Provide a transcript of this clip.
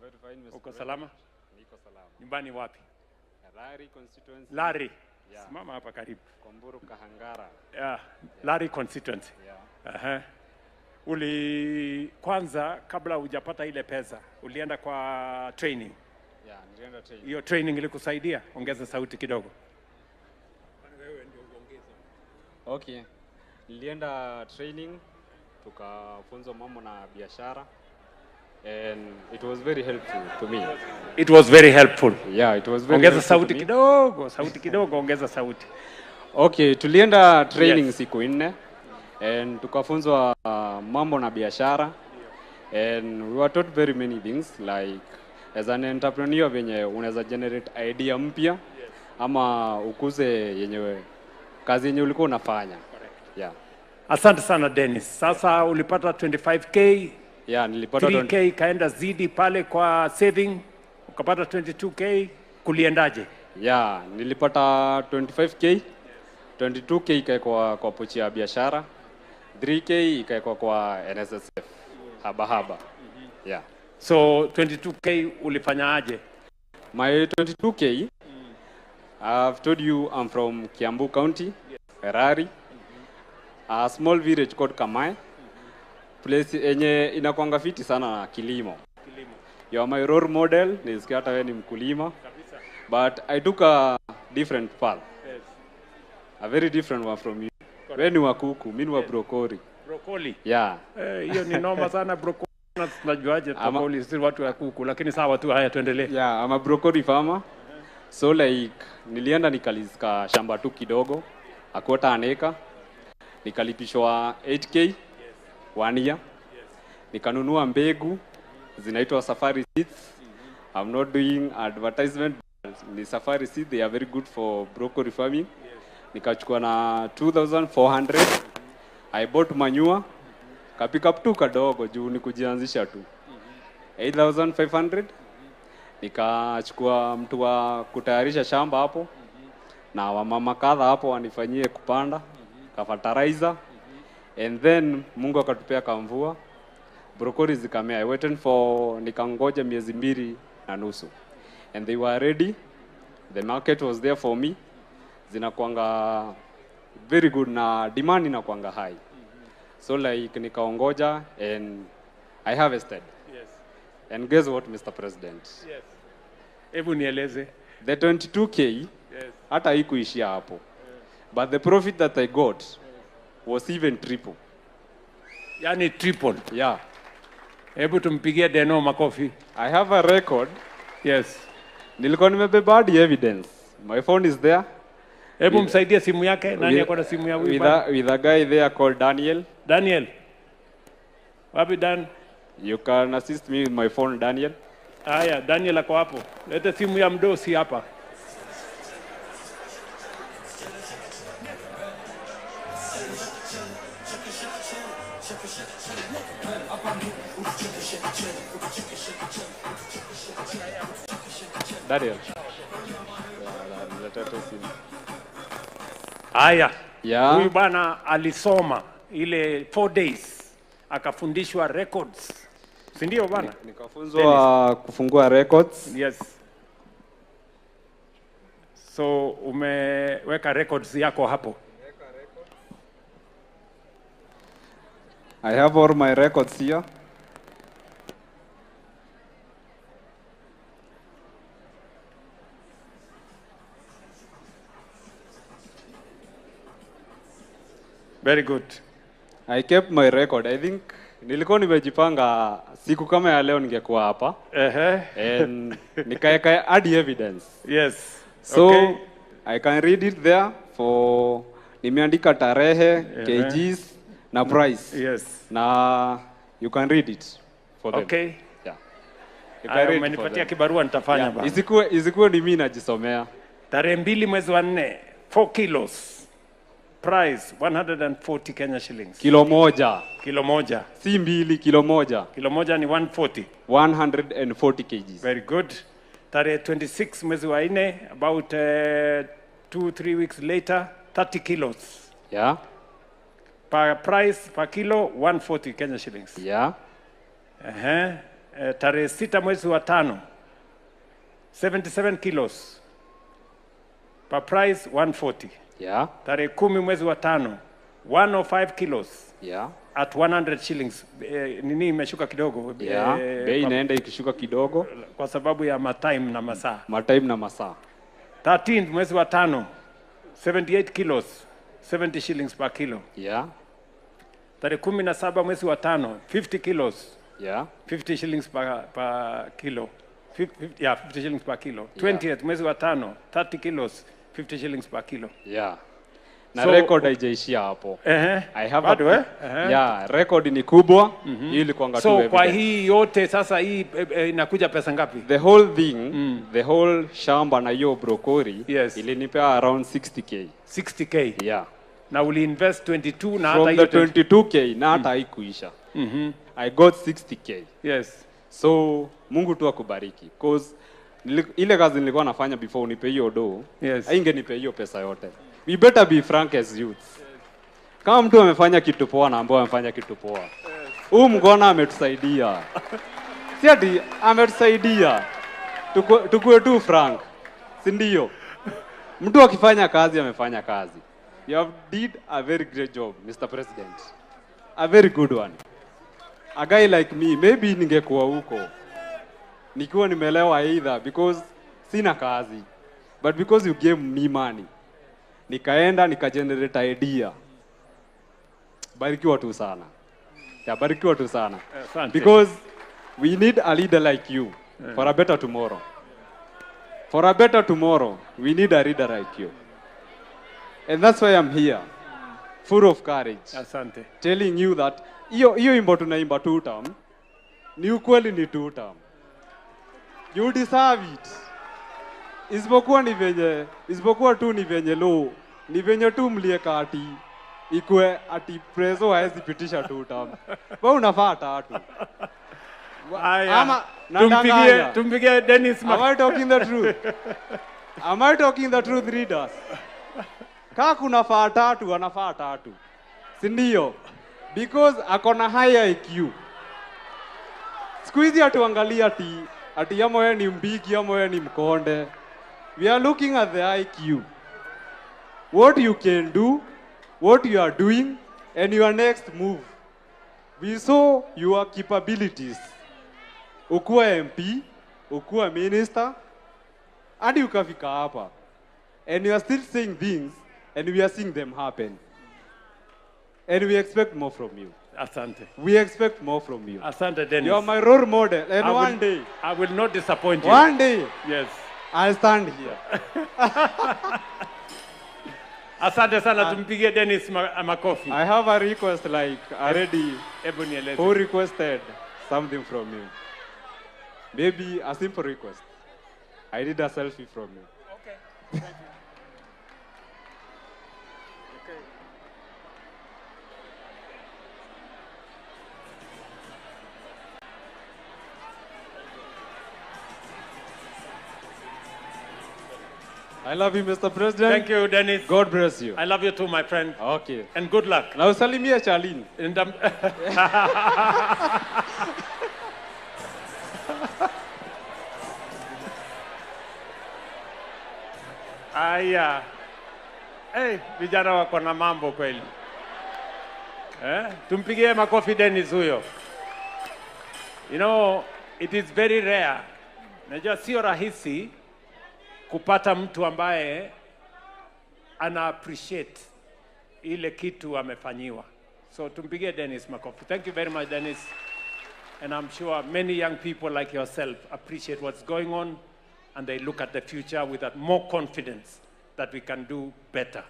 very fine, Mr. Uko salama? Niko salama. Nyumbani wapi? Lari constituency. Lari. Yeah. Simama hapa karibu. Komburu Kahangara. Yeah. Lari constituency. Yeah. Kwanza kabla hujapata ile pesa, ulienda kwa training. Yeah, nilienda training. Hiyo training ilikusaidia? Ongeza sauti kidogo. Okay. Nilienda training, tukafunzwa mambo na biashara. And it was very helpful to me. It was very helpful. Yeah, it was very ongeza helpful sauti to me. kidogo, sauti kidogo, ongeza sauti. Okay, tulienda training Yes. siku 4 and tukafunzwa mambo na biashara. And we were taught very many things like as an entrepreneur venye unaweza generate idea mpya ama ukuze yenyewe kazi yenye ulikuwa unafanya. Yeah. Asante sana Dennis. Sasa ulipata 25k, Yeah, nilipata 3k kaenda zidi pale kwa saving, ukapata 22k, kuliendaje? Yeah, nilipata 25k, 22k ikaekwa kwa pochi ya biashara, 3k ikaekwa kwa NSSF haba. Yeah. So 22k ulifanya aje? My 22k, I've told you I'm from Kiambu County, Erari, a small village called Kamai, place enye inakuanga fiti sana na kilimo. You are my role model, nisikia hata wewe ni mkulima. But I took a different path. Yes. A very different one from you. Wewe ni wa kuku, mimi ni wa broccoli. Broccoli. Yeah. Hiyo ni noma sana broccoli. Tunajuaje broccoli si watu wa kuku, lakini sawa tu, haya tuendelee. Yeah, I'm a broccoli farmer. So like nilienda nikalizika shamba tu kidogo, a quarter an acre. Nikalipishwa 8k 1 year. Nikanunua mbegu zinaitwa Safari Seeds. I'm not doing advertisement. Ni Safari Seeds, they are very good for broccoli farming. Nikachukua na 2400. I bought manure. Kapika tu kadogo juu ni kujianzisha tu. 8500. Nikachukua mtu wa kutayarisha shamba hapo. Na wamama kadha hapo wanifanyie kupanda. Kafertilizer. And then Mungu akatupea kamvua. Broccoli zikamea. I waited for nikangoja miezi 2.5. And they were ready. The market was there for me. Zinakuanga very good na demand inakuanga high. So like nikaongoja and I harvested. Yes. And guess what, Mr. President? Yes. Hebu nieleze. The 22k, Yes. hata haikuishia hapo. But the profit that I got was even triple. Yaani triple. Yeah. Hebu tumpigie Deno makofi. I have a record. Yes. Nilikuwa nimebeba hadi evidence. My phone is there. Hebu msaidie simu yake. Nani ako na simu ya huyu bwana? With a guy there called Daniel. Daniel. Wapi Dan? You can assist me with my phone, Daniel. Haya, Daniel ako hapo. Leta simu ya mdosi hapa. Daniel. Haya. Yeah. Huyu bwana alisoma ile 4 days akafundishwa records. Si ndio bwana? Nikafunzwa kufungua records. Yes. So umeweka records yako hapo. I have all my records here. Very good. I kept my record. I think nilikuwa nimejipanga siku kama ya leo ningekuwa hapa. And nikaeka hadi evidence. Yes. So okay. I can read it there for nimeandika tarehe, kgs na price. Yes. Na you can read it for them. Okay. Yeah. You can read it for Umenipatia them. kibarua nitafanya Yeah. bana. Isikuwe ni mimi najisomea. Tarehe 2 mwezi wa 4, 4 kilos. Price 140 Kenya shillings. Kilo moja. Kilo moja. Si mbili, kilo moja. Kilo moja ni 140. 140 kgs. Very good. Tarehe 26 mwezi wa 4, about 2-3 weeks later, 30 kilos. Yeah. Per price per kilo 140 Kenya shillings. Yeah. tarehe 6 mwezi wa 5, 77 kilos. Per price 140. Yeah. Tarehe 10 mwezi wa 5, 105 kilos. Yeah. At 100 shillings. Nini imeshuka kidogo. Yeah. Bei inaenda ikishuka kidogo kwa sababu ya matime na masaa. Matime na masaa. 13 mwezi wa 5, 78 kilos, 70 shillings per kilo. Yeah. Tarehe 17 mwezi wa 5, 50 kilos. Yeah. 50 shillings per kilo. 50 shillings per kilo. Yeah. 20th mwezi wa 5, 30 kilos, 50 shillings per kilo. Yeah. Na So, record haijaishia hapo. I have bado, Yeah, record ni kubwa. Hii ilikuwa ngatu So kwa hii yote sasa hii inakuja pesa ngapi? The whole thing, the whole shamba na hiyo brokoli Yes. ilinipea around 60k. 60k. Yeah. Na uli invest 22 na From hata the hiyo 22k na hata haikuisha. I got 60k. Yes. So Mungu tu akubariki cause ile kazi nilikuwa nafanya before unipe hiyo do, Yes. haingenipe hiyo pesa yote. We better be frank as youths. Kama mtu amefanya kitu poa na ambao amefanya kitu poa. Huyu mgona ametusaidia. Si ati ametusaidia. Tukue tu frank. Si ndio? Mtu akifanya kazi amefanya kazi. You have did a very great job, Mr. President. A very good one. A guy like me, maybe ningekuwa huko. Nikiwa nimelewa either because sina kazi. But because you gave me money. Nikaenda nikagenerate idea. Barikiwa tu sana. Yeah, barikiwa tu sana. Because we need a leader like you for a better tomorrow. For a better tomorrow, we need a leader like you. And that's why I'm here, full of courage. Asante. Telling you that hiyo imbo tunaimba two term, ni ukweli ni two term. You deserve it. Isipokuwa tu ni venye low, ni venye tu mlieka ati ikue ati prezo haezi pitisha two term. Wewe unafaa tatu. Ama tumpigie Dennis. Am I talking the truth? Am I talking the truth, readers? Kaa kuna faa tatu, anafaa tatu. Si ndio? Because akona high IQ. Siku hizi atuangalia ati yamo yeye ni mbigi, yamo yeye ni mkonde. We are looking at the IQ. What you can do, what you are doing, and your next move. We saw your capabilities. Ukuwa MP, ukuwa minister, hadi ukafika hapa. And you are still saying things, and we are seeing them happen. And we expect more from you. Asante. We expect more from you. Asante, Dennis. You are my role model, and one day, I will not disappoint you. one day, Yes. I'll stand here. Asante sana, tumpigie Dennis makofi. I have a request like already. Hebu nieleze. Who requested something from you? Maybe a simple request. I need a selfie from you. Okay. Thank you. Okay. I love you, Mr. President. Thank you, Dennis. God bless you. I love you too, my friend. Okay. And good luck. Na usalimie Charlene. Aya. Hey, vijana wako na mambo kweli. Tumpigie makofi Dennis huyo. You know, it is very rare. Najua sio rahisi kupata mtu ambaye ana appreciate ile kitu amefanyiwa. So tumpigie Dennis makofi. Thank you very much, Dennis. And I'm sure many young people like yourself appreciate what's going on and they look at the future with that more confidence that we can do better.